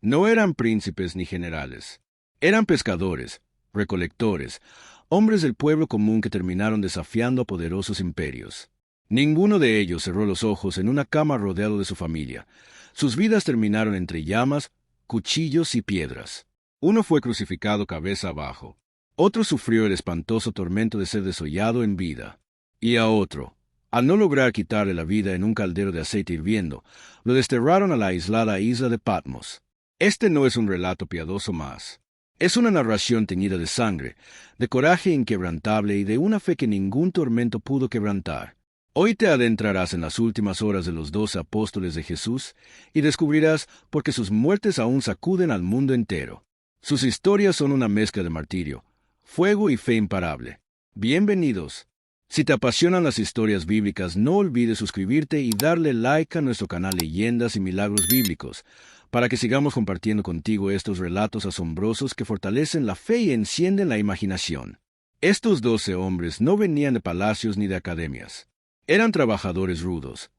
No eran príncipes ni generales. Eran pescadores, recolectores, hombres del pueblo común que terminaron desafiando a poderosos imperios. Ninguno de ellos cerró los ojos en una cama rodeado de su familia. Sus vidas terminaron entre llamas, cuchillos y piedras. Uno fue crucificado cabeza abajo. Otro sufrió el espantoso tormento de ser desollado en vida. Y a otro, al no lograr quitarle la vida en un caldero de aceite hirviendo, lo desterraron a la aislada isla de Patmos. Este no es un relato piadoso más. Es una narración teñida de sangre, de coraje inquebrantable y de una fe que ningún tormento pudo quebrantar. Hoy te adentrarás en las últimas horas de los 12 apóstoles de Jesús y descubrirás por qué sus muertes aún sacuden al mundo entero. Sus historias son una mezcla de martirio, fuego y fe imparable. Bienvenidos. Si te apasionan las historias bíblicas, no olvides suscribirte y darle like a nuestro canal Leyendas y Milagros Bíblicos, para que sigamos compartiendo contigo estos relatos asombrosos que fortalecen la fe y encienden la imaginación. Estos 12 hombres no venían de palacios ni de academias. Eran trabajadores rudos,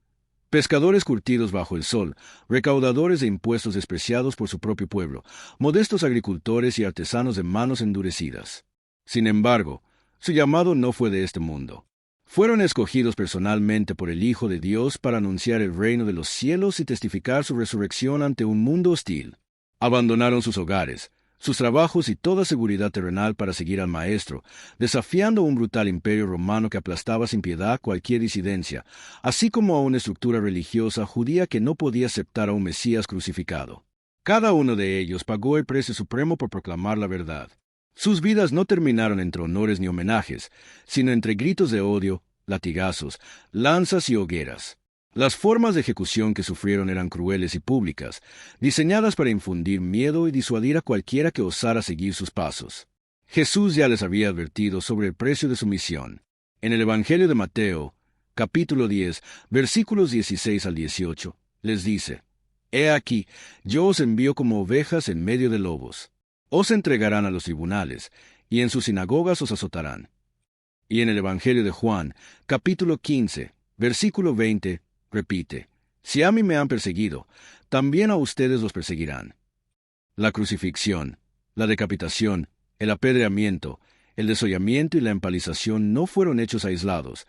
pescadores curtidos bajo el sol, recaudadores de impuestos despreciados por su propio pueblo, modestos agricultores y artesanos de manos endurecidas. Sin embargo, su llamado no fue de este mundo. Fueron escogidos personalmente por el Hijo de Dios para anunciar el reino de los cielos y testificar su resurrección ante un mundo hostil. Abandonaron sus hogares, sus trabajos y toda seguridad terrenal para seguir al Maestro, desafiando un brutal imperio romano que aplastaba sin piedad cualquier disidencia, así como a una estructura religiosa judía que no podía aceptar a un Mesías crucificado. Cada uno de ellos pagó el precio supremo por proclamar la verdad. Sus vidas no terminaron entre honores ni homenajes, sino entre gritos de odio, latigazos, lanzas y hogueras. Las formas de ejecución que sufrieron eran crueles y públicas, diseñadas para infundir miedo y disuadir a cualquiera que osara seguir sus pasos. Jesús ya les había advertido sobre el precio de su misión. En el Evangelio de Mateo, capítulo 10, versículos 16 al 18, les dice: «He aquí, yo os envío como ovejas en medio de lobos. Os entregarán a los tribunales, y en sus sinagogas os azotarán». Y en el Evangelio de Juan, capítulo 15, versículo 20, repite: «Si a mí me han perseguido, también a ustedes los perseguirán». La crucifixión, la decapitación, el apedreamiento, el desollamiento y la empalización no fueron hechos aislados,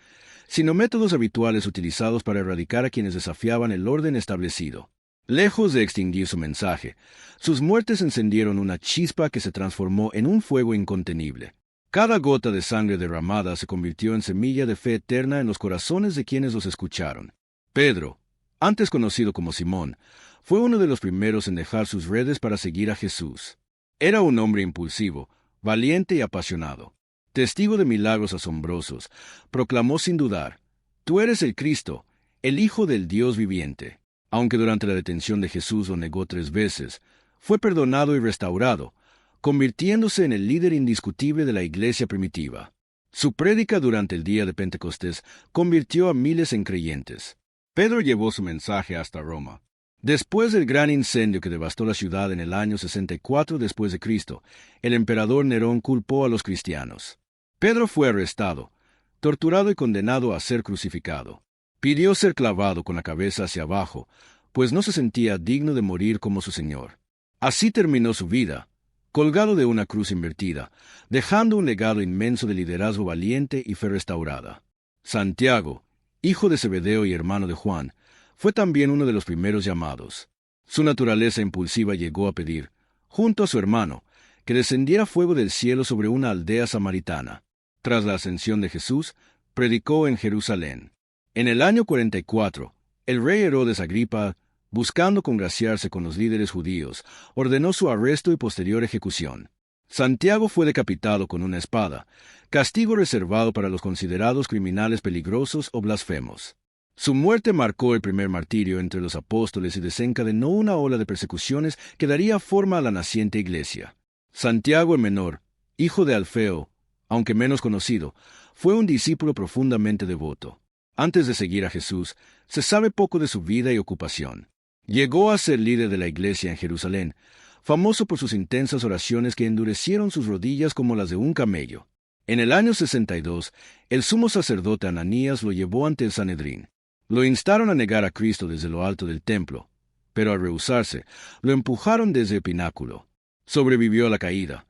sino métodos habituales utilizados para erradicar a quienes desafiaban el orden establecido. Lejos de extinguir su mensaje, sus muertes encendieron una chispa que se transformó en un fuego incontenible. Cada gota de sangre derramada se convirtió en semilla de fe eterna en los corazones de quienes los escucharon. Pedro, antes conocido como Simón, fue uno de los primeros en dejar sus redes para seguir a Jesús. Era un hombre impulsivo, valiente y apasionado. Testigo de milagros asombrosos, proclamó sin dudar: «Tú eres el Cristo, el Hijo del Dios viviente». Aunque durante la detención de Jesús lo negó 3 veces, fue perdonado y restaurado, convirtiéndose en el líder indiscutible de la iglesia primitiva. Su prédica durante el día de Pentecostés convirtió a miles en creyentes. Pedro llevó su mensaje hasta Roma. Después del gran incendio que devastó la ciudad en el año 64 después de Cristo, el emperador Nerón culpó a los cristianos. Pedro fue arrestado, torturado y condenado a ser crucificado. Pidió ser clavado con la cabeza hacia abajo, pues no se sentía digno de morir como su Señor. Así terminó su vida, colgado de una cruz invertida, dejando un legado inmenso de liderazgo valiente y fe restaurada. Santiago, hijo de Zebedeo y hermano de Juan, fue también uno de los primeros llamados. Su naturaleza impulsiva llegó a pedir, junto a su hermano, que descendiera fuego del cielo sobre una aldea samaritana. Tras la ascensión de Jesús, predicó en Jerusalén. En el año 44, el rey Herodes Agripa, buscando congraciarse con los líderes judíos, ordenó su arresto y posterior ejecución. Santiago fue decapitado con una espada, castigo reservado para los considerados criminales peligrosos o blasfemos. Su muerte marcó el primer martirio entre los apóstoles y desencadenó una ola de persecuciones que daría forma a la naciente iglesia. Santiago el menor, hijo de Alfeo, aunque menos conocido, fue un discípulo profundamente devoto. Antes de seguir a Jesús, se sabe poco de su vida y ocupación. Llegó a ser líder de la iglesia en Jerusalén, famoso por sus intensas oraciones que endurecieron sus rodillas como las de un camello. En el año 62, el sumo sacerdote Ananías lo llevó ante el Sanedrín. Lo instaron a negar a Cristo desde lo alto del templo. pero al rehusarse, lo empujaron desde el pináculo. Sobrevivió a la caída,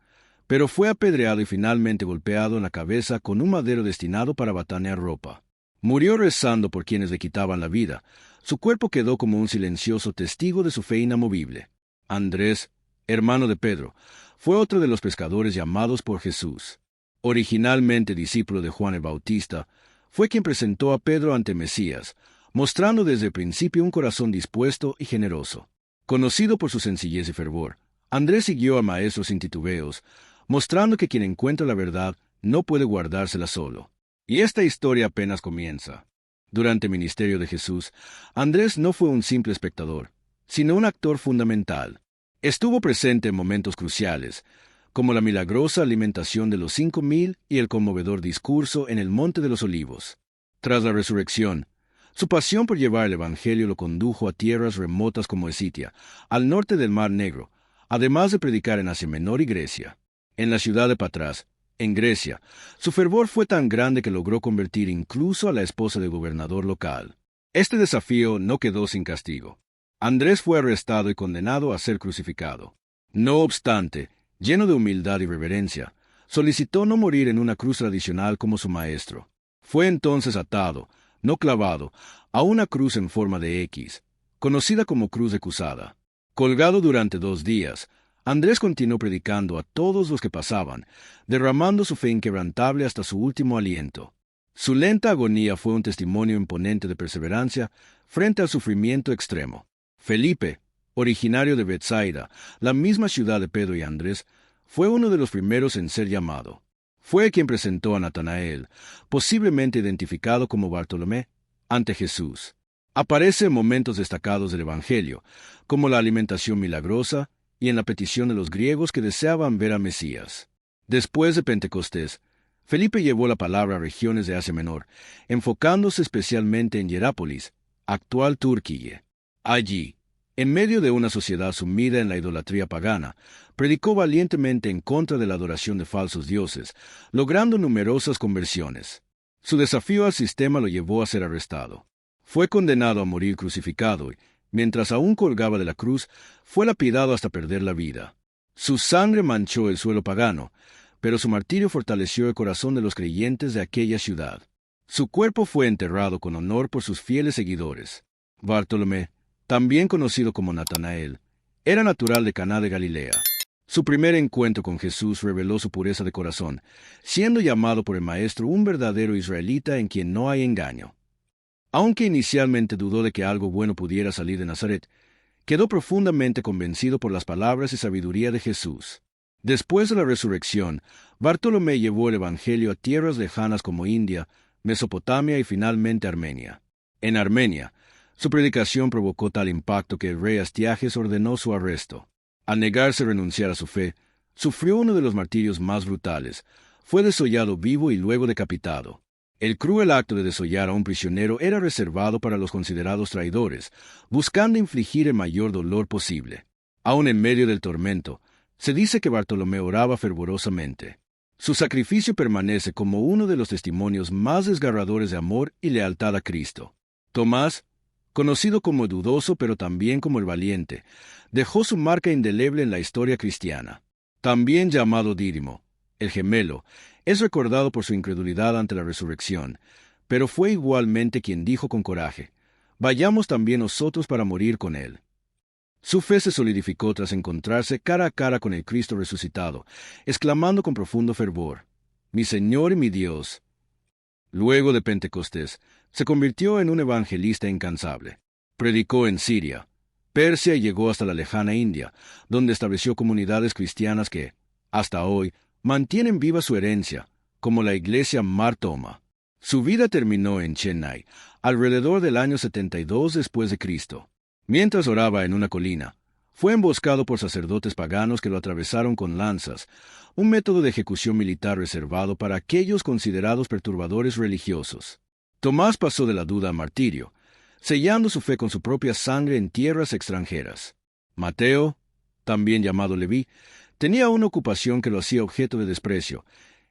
pero fue apedreado y finalmente golpeado en la cabeza con un madero destinado para batanear ropa. Murió rezando por quienes le quitaban la vida. Su cuerpo quedó como un silencioso testigo de su fe inamovible. Andrés, hermano de Pedro, fue otro de los pescadores llamados por Jesús. Originalmente discípulo de Juan el Bautista, fue quien presentó a Pedro ante Mesías, mostrando desde el principio un corazón dispuesto y generoso. Conocido por su sencillez y fervor, Andrés siguió al Maestro sin titubeos, mostrando que quien encuentra la verdad no puede guardársela solo. Y esta historia apenas comienza. Durante el ministerio de Jesús, Andrés no fue un simple espectador, sino un actor fundamental. Estuvo presente en momentos cruciales, como la milagrosa alimentación de los 5,000 y el conmovedor discurso en el Monte de los Olivos. Tras la resurrección, su pasión por llevar el Evangelio lo condujo a tierras remotas como Escitia, al norte del Mar Negro, además de predicar en Asia Menor y Grecia. En la ciudad de Patras, en Grecia, su fervor fue tan grande que logró convertir incluso a la esposa del gobernador local. Este desafío no quedó sin castigo. Andrés fue arrestado y condenado a ser crucificado. No obstante, lleno de humildad y reverencia, solicitó no morir en una cruz tradicional como su maestro. Fue entonces atado, no clavado, a una cruz en forma de X, conocida como Cruz de Cusada. Colgado durante 2 días, Andrés continuó predicando a todos los que pasaban, derramando su fe inquebrantable hasta su último aliento. Su lenta agonía fue un testimonio imponente de perseverancia frente al sufrimiento extremo. Felipe, originario de Betsaida, la misma ciudad de Pedro y Andrés, fue uno de los primeros en ser llamado. Fue quien presentó a Natanael, posiblemente identificado como Bartolomé, ante Jesús. Aparece en momentos destacados del Evangelio, como la alimentación milagrosa y en la petición de los griegos que deseaban ver a Mesías. Después de Pentecostés, Felipe llevó la palabra a regiones de Asia Menor, enfocándose especialmente en Hierápolis, actual Turquía. Allí, en medio de una sociedad sumida en la idolatría pagana, predicó valientemente en contra de la adoración de falsos dioses, logrando numerosas conversiones. Su desafío al sistema lo llevó a ser arrestado. Fue condenado a morir crucificado y, mientras aún colgaba de la cruz, fue lapidado hasta perder la vida. Su sangre manchó el suelo pagano, pero su martirio fortaleció el corazón de los creyentes de aquella ciudad. Su cuerpo fue enterrado con honor por sus fieles seguidores. Bartolomé, también conocido como Natanael, era natural de Caná de Galilea. Su primer encuentro con Jesús reveló su pureza de corazón, siendo llamado por el Maestro un verdadero israelita en quien no hay engaño. Aunque inicialmente dudó de que algo bueno pudiera salir de Nazaret, quedó profundamente convencido por las palabras y sabiduría de Jesús. Después de la resurrección, Bartolomé llevó el Evangelio a tierras lejanas como India, Mesopotamia y finalmente Armenia. En Armenia, su predicación provocó tal impacto que el rey Astiages ordenó su arresto. Al negarse a renunciar a su fe, sufrió uno de los martirios más brutales. Fue desollado vivo y luego decapitado. El cruel acto de desollar a un prisionero era reservado para los considerados traidores, buscando infligir el mayor dolor posible. Aun en medio del tormento, se dice que Bartolomé oraba fervorosamente. Su sacrificio permanece como uno de los testimonios más desgarradores de amor y lealtad a Cristo. Tomás, conocido como el dudoso pero también como el valiente, dejó su marca indeleble en la historia cristiana. También llamado Dídimo, el gemelo, es recordado por su incredulidad ante la resurrección, pero fue igualmente quien dijo con coraje: «Vayamos también nosotros para morir con él». Su fe se solidificó tras encontrarse cara a cara con el Cristo resucitado, exclamando con profundo fervor: «Mi Señor y mi Dios». Luego de Pentecostés, se convirtió en un evangelista incansable. Predicó en Siria, Persia y llegó hasta la lejana India, donde estableció comunidades cristianas que, hasta hoy, mantienen viva su herencia, como la iglesia Mar Thoma. Su vida terminó en Chennai, alrededor del año 72 después de Cristo. Mientras oraba en una colina, fue emboscado por sacerdotes paganos que lo atravesaron con lanzas, un método de ejecución militar reservado para aquellos considerados perturbadores religiosos. Tomás pasó de la duda al martirio, sellando su fe con su propia sangre en tierras extranjeras. Mateo, también llamado Leví, tenía una ocupación que lo hacía objeto de desprecio.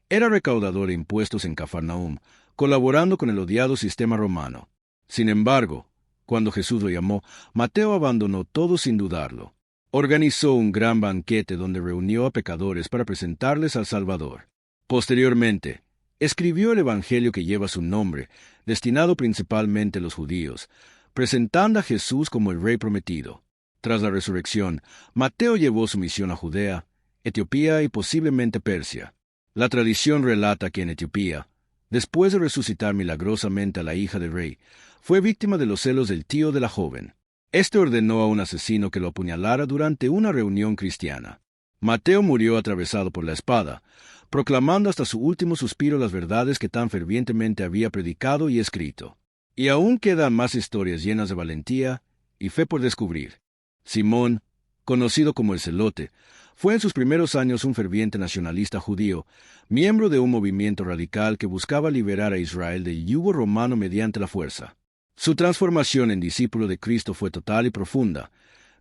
Era recaudador de impuestos en Cafarnaúm, colaborando con el odiado sistema romano. Sin embargo, Cuando Jesús lo llamó, Mateo abandonó todo sin dudarlo. Organizó un gran banquete donde reunió a pecadores para presentarles al Salvador. Posteriormente, escribió el Evangelio que lleva su nombre, destinado principalmente a los judíos, presentando a Jesús como el Rey prometido. Tras la resurrección, Mateo llevó su misión a Judea, Etiopía y posiblemente Persia. La tradición relata que en Etiopía, después de resucitar milagrosamente a la hija del rey, fue víctima de los celos del tío de la joven. Este ordenó a un asesino que lo apuñalara durante una reunión cristiana. Mateo murió atravesado por la espada, proclamando hasta su último suspiro las verdades que tan fervientemente había predicado y escrito. Y aún quedan más historias llenas de valentía y fe por descubrir. Simón, conocido como el Celote, fue en sus primeros años un ferviente nacionalista judío, miembro de un movimiento radical que buscaba liberar a Israel del yugo romano mediante la fuerza. Su transformación en discípulo de Cristo fue total y profunda.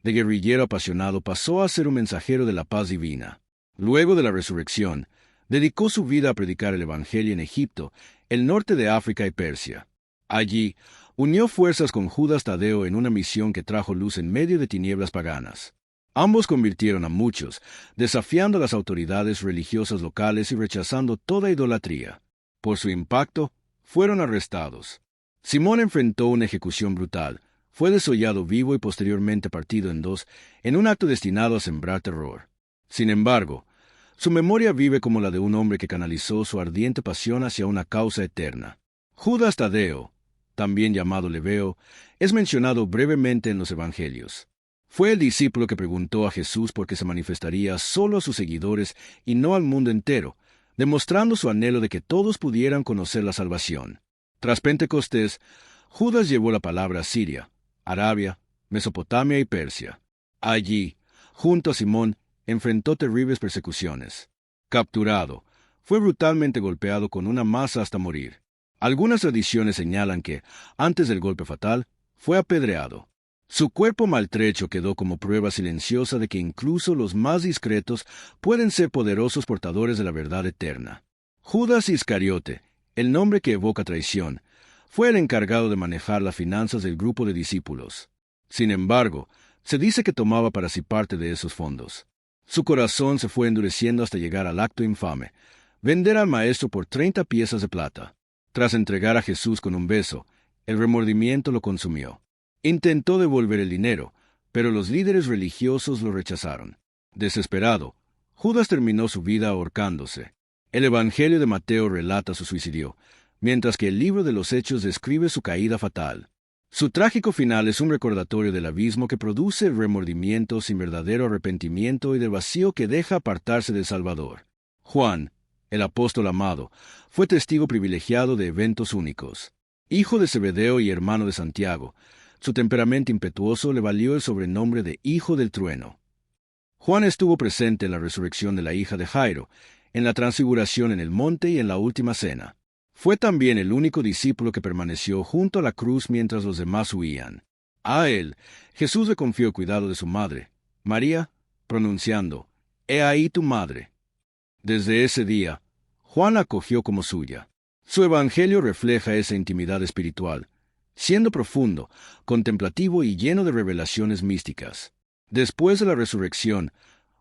De guerrillero apasionado pasó a ser un mensajero de la paz divina. Luego de la resurrección, dedicó su vida a predicar el Evangelio en Egipto, el norte de África y Persia. Allí, unió fuerzas con Judas Tadeo en una misión que trajo luz en medio de tinieblas paganas. Ambos convirtieron a muchos, desafiando a las autoridades religiosas locales y rechazando toda idolatría. Por su impacto, fueron arrestados. Simón enfrentó una ejecución brutal, fue desollado vivo y posteriormente partido en dos, en un acto destinado a sembrar terror. Sin embargo, su memoria vive como la de un hombre que canalizó su ardiente pasión hacia una causa eterna. Judas Tadeo, también llamado Lebeo, es mencionado brevemente en los Evangelios. Fue el discípulo que preguntó a Jesús por qué se manifestaría solo a sus seguidores y no al mundo entero, demostrando su anhelo de que todos pudieran conocer la salvación. Tras Pentecostés, Judas llevó la palabra a Siria, Arabia, Mesopotamia y Persia. Allí, junto a Simón, enfrentó terribles persecuciones. Capturado, fue brutalmente golpeado con una maza hasta morir. Algunas tradiciones señalan que, antes del golpe fatal, fue apedreado. Su cuerpo maltrecho quedó como prueba silenciosa de que incluso los más discretos pueden ser poderosos portadores de la verdad eterna. Judas Iscariote, el nombre que evoca traición, fue el encargado de manejar las finanzas del grupo de discípulos. Sin embargo, se dice que tomaba para sí parte de esos fondos. Su corazón se fue endureciendo hasta llegar al acto infame, vender al maestro por 30 piezas de plata. Tras entregar a Jesús con un beso, el remordimiento lo consumió. Intentó devolver el dinero, pero los líderes religiosos lo rechazaron. Desesperado, Judas terminó su vida ahorcándose. El Evangelio de Mateo relata su suicidio, mientras que el libro de los Hechos describe su caída fatal. Su trágico final es un recordatorio del abismo que produce el remordimiento sin verdadero arrepentimiento y del vacío que deja apartarse del Salvador. Juan, el apóstol amado, fue testigo privilegiado de eventos únicos. Hijo de Zebedeo y hermano de Santiago, su temperamento impetuoso le valió el sobrenombre de Hijo del Trueno. Juan estuvo presente en la resurrección de la hija de Jairo, en la transfiguración en el monte y en la última cena. Fue también el único discípulo que permaneció junto a la cruz mientras los demás huían. A él, Jesús le confió el cuidado de su madre, María, pronunciando, «He ahí tu madre». Desde ese día, Juan la acogió como suya. Su evangelio refleja esa intimidad espiritual, siendo profundo, contemplativo y lleno de revelaciones místicas. Después de la resurrección,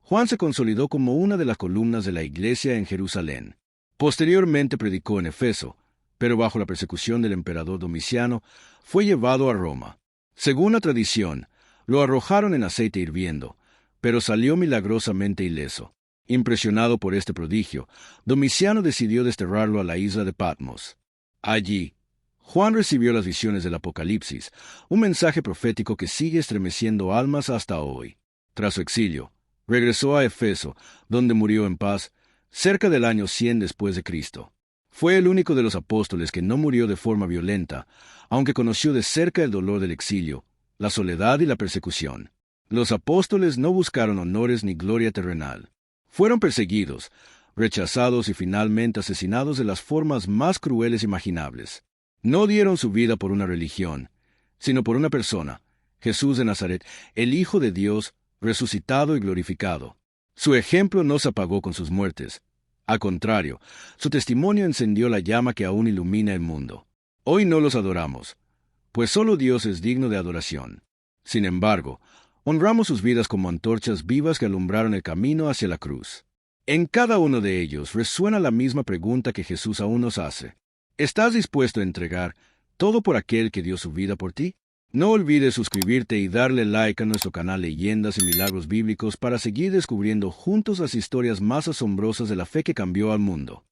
Juan se consolidó como una de las columnas de la iglesia en Jerusalén. Posteriormente predicó en Efeso, pero bajo la persecución del emperador Domiciano, fue llevado a Roma. Según la tradición, lo arrojaron en aceite hirviendo, pero salió milagrosamente ileso. Impresionado por este prodigio, Domiciano decidió desterrarlo a la isla de Patmos. Allí, Juan recibió las visiones del Apocalipsis, un mensaje profético que sigue estremeciendo almas hasta hoy. Tras su exilio, regresó a Efeso, donde murió en paz, cerca del año 100 después de Cristo. Fue el único de los apóstoles que no murió de forma violenta, aunque conoció de cerca el dolor del exilio, la soledad y la persecución. Los apóstoles no buscaron honores ni gloria terrenal. Fueron perseguidos, rechazados y finalmente asesinados de las formas más crueles imaginables. No dieron su vida por una religión, sino por una persona, Jesús de Nazaret, el Hijo de Dios, resucitado y glorificado. Su ejemplo no se apagó con sus muertes. Al contrario, su testimonio encendió la llama que aún ilumina el mundo. Hoy no los adoramos, pues solo Dios es digno de adoración. Sin embargo, honramos sus vidas como antorchas vivas que alumbraron el camino hacia la cruz. En cada uno de ellos resuena la misma pregunta que Jesús aún nos hace. ¿Estás dispuesto a entregar todo por aquel que dio su vida por ti? No olvides suscribirte y darle like a nuestro canal Leyendas y Milagros Bíblicos para seguir descubriendo juntos las historias más asombrosas de la fe que cambió al mundo.